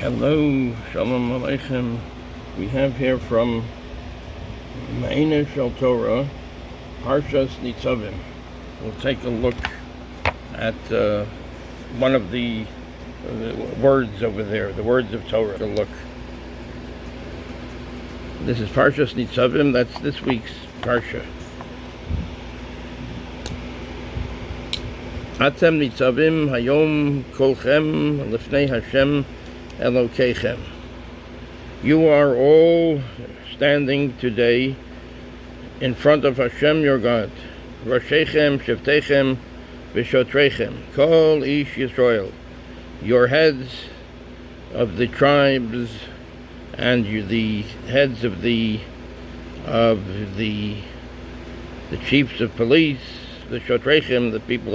Hello, Shalom Aleichem. We have here from Meineh Shel Torah, parshas Nitzavim. We'll take a look at one of the words over there, the words of Torah. To look. This is parshas Nitzavim. That's this week's parsha. Atem Nitzavim hayom kolchem lifnei Hashem Elokeichem. You are all standing today in front of Hashem your God. Roshechem, Sheftechem, V'shotrechem, Kol Ish Yisrael. Your heads of the tribes and the heads of the chiefs of police, the Shotrechem, the people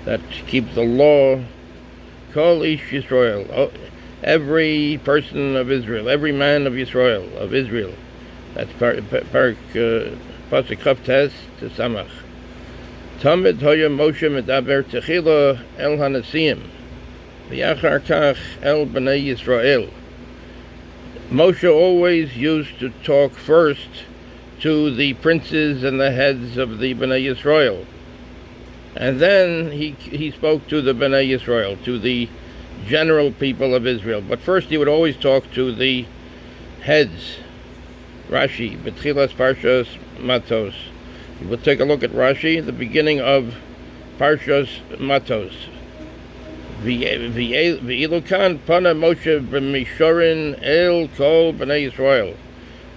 that keep the law. Kol Ish Yisrael. Every person of Israel, every man of Israel, that's Pasuk Chaf Tes to Samach. Tamid Hoya Moshe Medaber Techila El Hanasiim, V'yachar Kach El Bnei Yisrael. Moshe always used to talk first to the princes and the heads of the Bnei Yisrael, and then he spoke to the Bnei Yisrael, to the general people of Israel. But first he would always talk to the heads. Rashi, Betchilas Parshas Matos. We'll take a look at Rashi, the beginning of Parshas Matos. V'ilukan pana Moshe b'mishorin el kol b'nei Yisrael.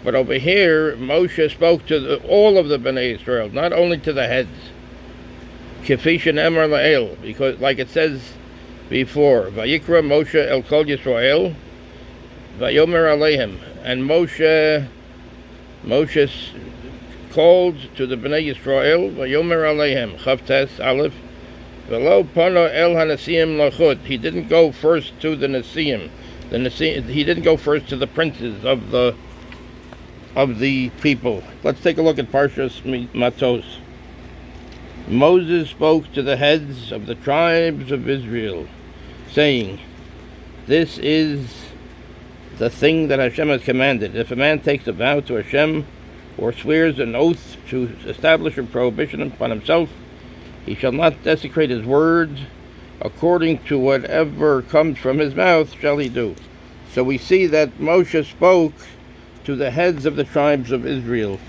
But over here, Moshe spoke to all of the b'nei Yisrael, not only to the heads. K'fi she'nemar la'el, because like it says before, Vayikra Moshe el Kol Yisrael, Vayomer Aleihem, and Moshe called to the Bnei Yisrael, Vayomer Aleihem, Chaf Tes Aleph, Velo Pano El Hanasiim Lachut. He didn't go first to the Nasiim. He didn't go first to the princes of the people. Let's take a look at Parshas Matos. Moses spoke to the heads of the tribes of Israel, saying, this is the thing that Hashem has commanded. If a man takes a vow to Hashem or swears an oath to establish a prohibition upon himself, he shall not desecrate his words. According to whatever comes from his mouth shall he do. So we see that Moshe spoke to the heads of the tribes of Israel.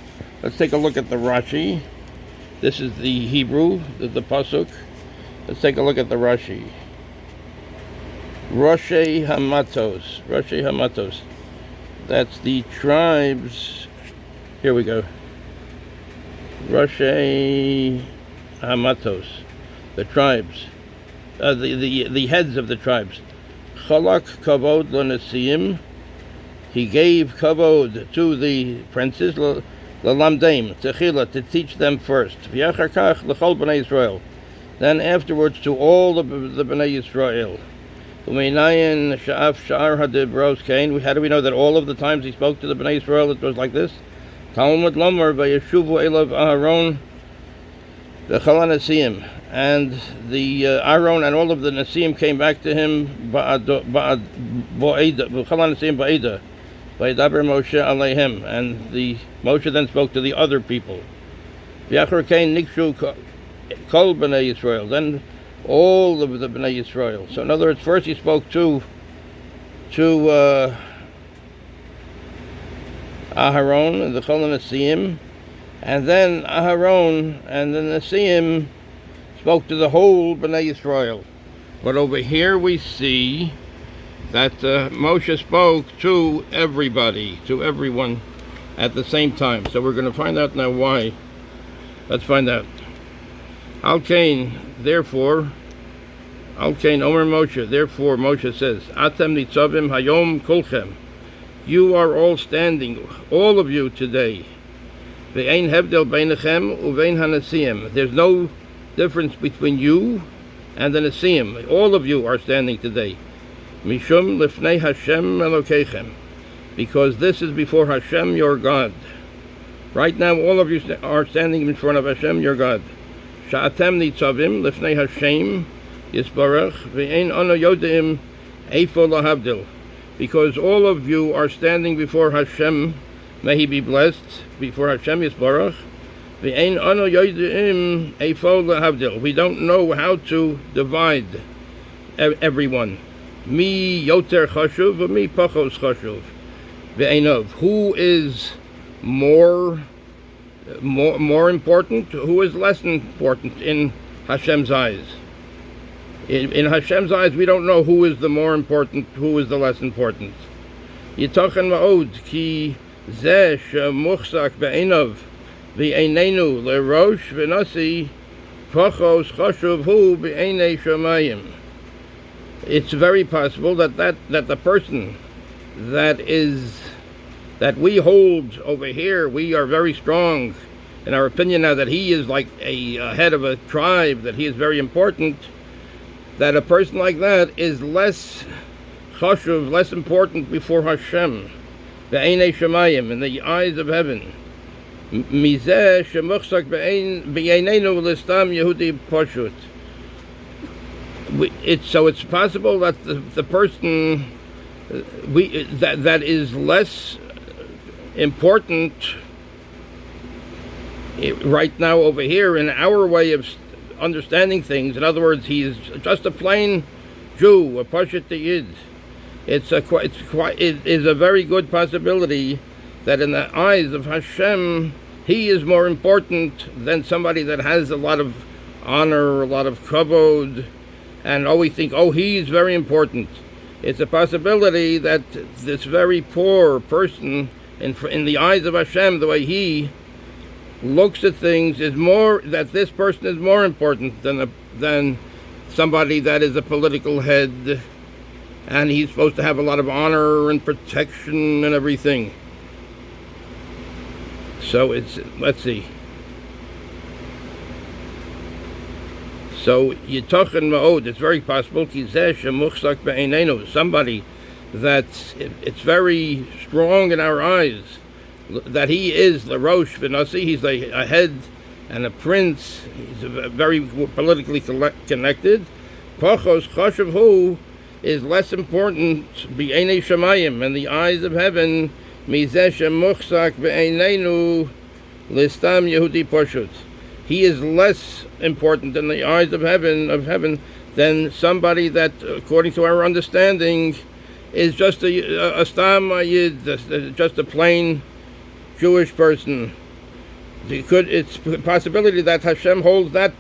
Let's take a look at the Rashi. This is the Hebrew, the Pasuk. Let's take a look at the Rashi. Roshei Hamatos. That's the tribes. Here we go. Roshei Hamatos. The tribes. The heads of the tribes. Chalak kavod l'nesiim. He gave kavod to the princes. L'lamdeim, techila, to teach them first. V'yachar kach l'chol b'nei Yisrael. Then afterwards to all the b'nei Yisrael. Umeinayin sha'af sha'ar hadibros kain. How do we know that all of the times he spoke to the b'nei Yisrael it was like this? Talmud lomar v'yeshuvu elav Aharon v'chal nasiim. And the Aaron and all of the nasiim came back to him ba'ad bo'eda v'chal nasiim ba'eda. Vaydaber Moshe aleihem, and the Moshe then spoke to the other people. V'yachar kain nikshu kol b'nei Yisrael. Then all of the b'nei Yisrael. So in other words, first he spoke to Aharon, the Chol Nasiim, and then Aharon and the Nasiim spoke to the whole b'nei Yisrael. But over here we see that Moshe spoke to everybody, to everyone at the same time. So we're going to find out now why. Let's find out. Al-Kain, Omer Moshe, therefore Moshe says, Atem Nitzavim hayom kolchem. You are all standing, all of you today. Ve'ein hebdel beinechem uvein hanasiim. There's no difference between you and the nasiim. All of you are standing today. Mishum lifnei Hashem Elokeichem, because this is before Hashem your God. Right now, all of you are standing in front of Hashem your God. Sha'atem nitzavim lifnei Hashem Yisbarach ve'ein ono yodim Eifo lahavdil, because all of you are standing before Hashem, may He be blessed, before Hashem Yisbarach. V'ein ano yoydim eifo lahavdil. We don't know how to divide everyone. Mi yoter chashuv, or mi pachos chashuv. V'einov. Who is more important? Who is less important in Hashem's eyes? In Hashem's eyes, we don't know who is the more important, who is the less important. Yitochen ma'od ki zeh shemuchzak be'einov v'einenu lerosh v'nasi pachos chashuv hu b'einei shamayim. It's very possible that the person that we hold over here, we are very strong in our opinion now that he is like a head of a tribe, that he is very important, that a person like that is less chashuv, less important before Hashem, be'einei shamayim, in the eyes of heaven. Mizeh shemuchzak b'einenu l'stam Yehudi pashut. It's possible that the person that is less important right now over here in our way of understanding things. In other words, he is just a plain Jew, a parshas yid. It is a very good possibility that in the eyes of Hashem, he is more important than somebody that has a lot of honor, a lot of kavod, and always think, oh, he's very important. It's a possibility that this very poor person, in the eyes of Hashem, the way he looks at things, that this person is more important than somebody that is a political head, and he's supposed to have a lot of honor and protection and everything. So let's see. So Yitochen ma'od, it's very possible somebody that it's very strong in our eyes, that he is the Rosh V'nasi, he's a head and a prince, he's very politically connected. Pachos chashuv hu is less important, b'einei shamayim, in the eyes of heaven, mizeh shemuchzak b'einenu l'stam Yehudi pashut. He is less important in the eyes of heaven than somebody that, according to our understanding, is just a stam yid, just a plain Jewish person. It's a possibility that Hashem holds that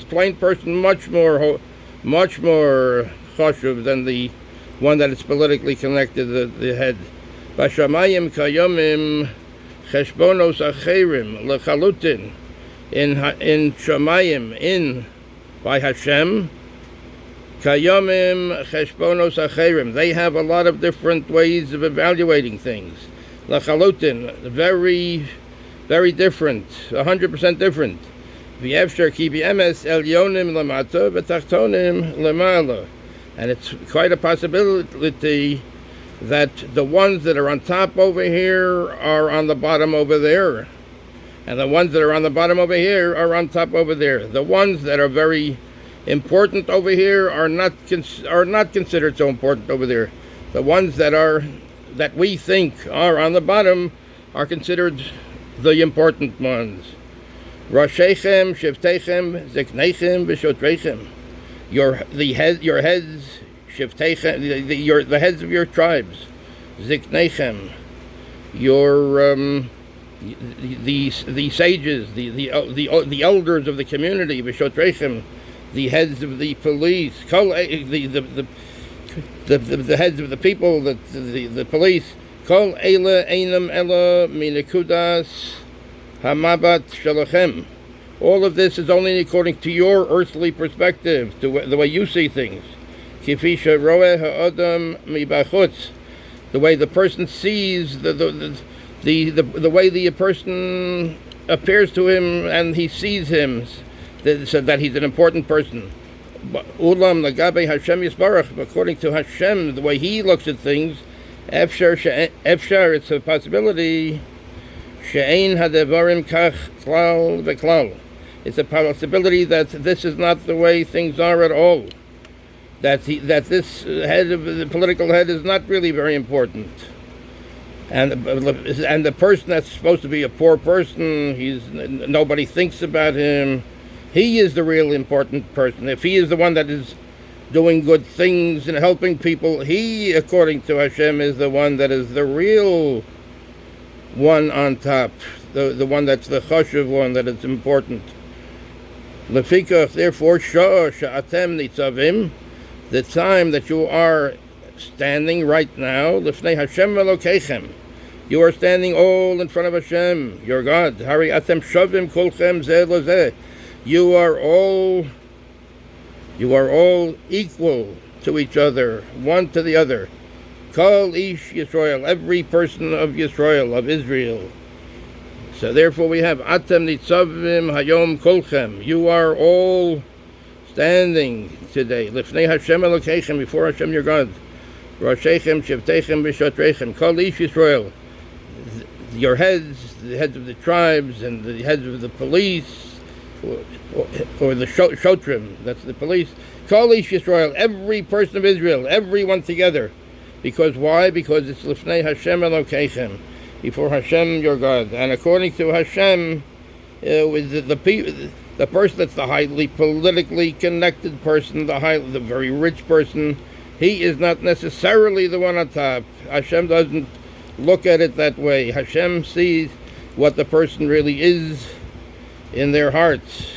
plain person much more chashuv than the one that is politically connected, the head. Bashamayim kayomim cheshbonos acherim lechalutin. In Shamayim, by Hashem, kayomim cheshbonos acherim. They have a lot of different ways of evaluating things. Lachalutin, very, very different, 100% different. V'yevshar ki b'emes elyonim lamata v'tachtonim lemala. And it's quite a possibility that the ones that are on top over here are on the bottom over there, and the ones that are on the bottom over here are on top over there. The ones that are very important over here are not considered so important over there. The ones that we think are on the bottom are considered the important ones. Roshechem, Shivtechem, Ziknechem, V'shotrechem. Your heads, Shivtechem, the heads of your tribes. Ziknechem, your the sages, the elders of the community. V'shotrechem, the heads of the police. The heads of the people, the police. Kol eila einam ela minekudas hamabat shalachem. All of this is only according to your earthly perspective, to the way you see things. Kifisha roeh ha'adam mibachutz, the way the person sees, the way the person appears to him and he sees him, so that he's an important person. Ulam lagabe Hashem Yisbarach, according to Hashem, the way He looks at things, efshar, it's a possibility. She'ein hadevarim kach klal v'klal. It's a possibility that this is not the way things are at all. that this head of the political head is not really very important, and the person that's supposed to be a poor person, nobody thinks about him. He is the real important person. If he is the one that is doing good things and helping people, he, according to Hashem, is the one that is the real one on top, the one that's the chashuv one, that is important. Lefikach, therefore, sha'atem nitzavim, the time that you are standing right now, lifnei Hashem Elokeichem, you are standing all in front of Hashem, your God. Hari atem shavim kolchem zeh lozeh. You are all equal to each other, one to the other. Kol ish Yisrael, every person of Yisrael, of Israel. So therefore we have atem nitzavim hayom kolchem. You are all standing today, lifnei Hashem Elokeichem, before Hashem your God. Roshechem shivtechem v'shotrechem. Kol ish Yisrael. Your heads, the heads of the tribes and the heads of the police, or the shotrim, that's the police. Kol ish Yisrael, every person of Israel, everyone together. Because why? Because it's lifnei Hashem Elokeichem, before Hashem your God. And according to Hashem, with the person that's the highly politically connected person, the very rich person, he is not necessarily the one on top. Hashem doesn't look at it that way. Hashem sees what the person really is in their hearts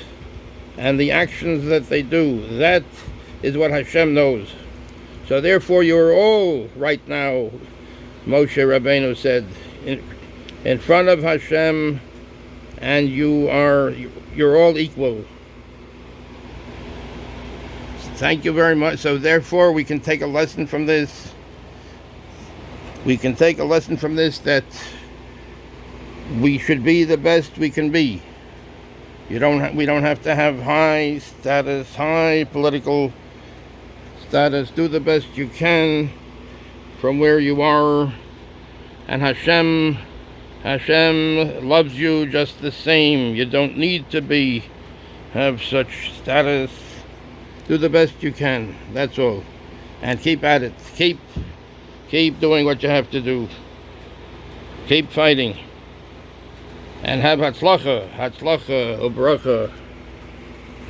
and the actions that they do. That is what Hashem knows. So therefore you're all right now, Moshe Rabbeinu said, in front of Hashem, and you're all equal. Thank you very much. So therefore we can take a lesson from this. We can take a lesson from this that we should be the best we can be. We don't have to have high status, high political status. Do the best you can from where you are, and Hashem loves you just the same. You don't need to have such status. Do the best you can. That's all, and keep at it. Keep doing what you have to do. Keep fighting. And have hatzlacha, ubracha.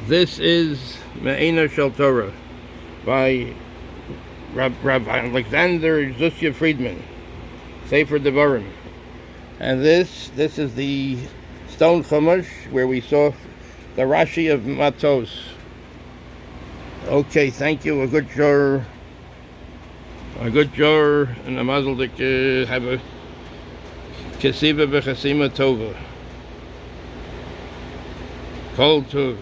This is Meineh Shel Torah by Rabbi Alexander Zusia Friedman, Sefer Devarim. And this is the stone chumash where we saw the Rashi of Matos. Okay, thank you. A good jar, and a mazel to have a kesiva b'chasima tova. Kol tov.